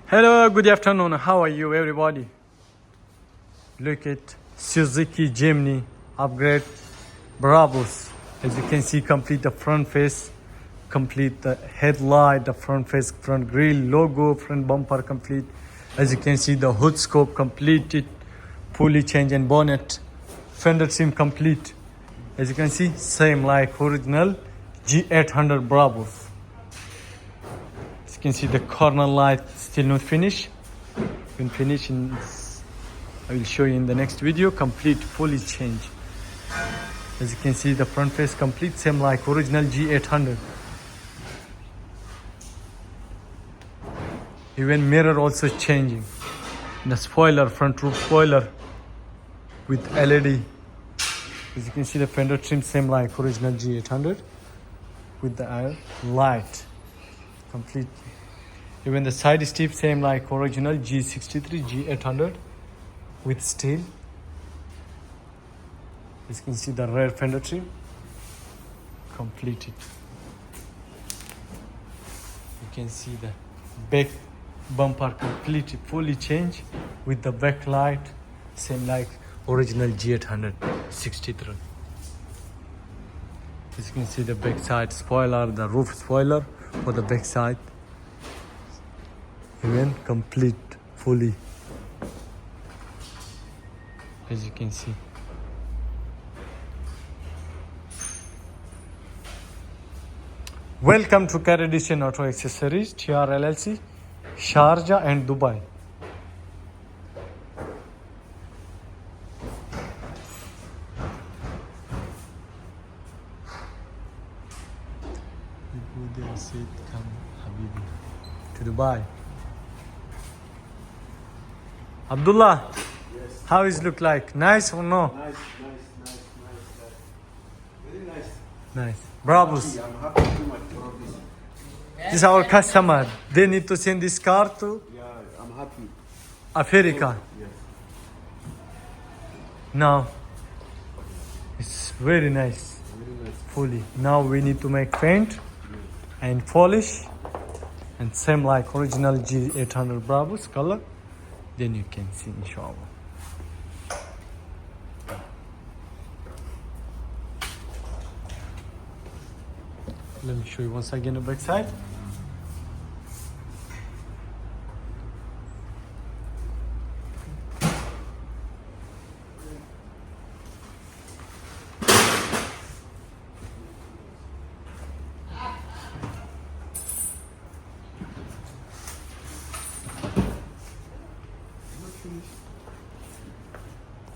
Hello, good afternoon. How are you, everybody? Look at Suzuki Jimny upgrade Bravos. As you can see, complete the front face, complete the headlight, the front face, front grille, logo, front bumper complete. As you can see, the hood scope completed, fully changed and bonnet, fender trim complete. As you can see, same like original G800 Bravos. As you can see, the corner light still not finished. When finished, I will show you in the next video. Complete, fully changed. As you can see, the front face complete, same like original G800. Even mirror also changing. The spoiler, front roof spoiler with LED. As you can see, the fender trim same like original G800 with the light complete. Even the side step same like original G63 G800 with steel. As you can see, the rear fender trim completed. You can see the back bumper completely fully changed with the backlight same like original G800 63. As you can see, the back side spoiler, the roof spoiler for the back side even complete fully. As you can see, welcome to Cardction Auto Accessories, TR LLC, Sharjah and Dubai. People there said, come Habibi to Dubai. Abdullah, Yes. how is look like? Nice or no? Nice. Very nice. Nice. Bravos. I'm happy too much for this. This is our customer. They need to send this car to Yeah, I'm happy. Africa. Yes. Now, it's very nice. Very nice. Fully. Now we need to make paint and polish and same like original G800 Bravos color. Then you can see, inshallah. Let me show you once again the back side.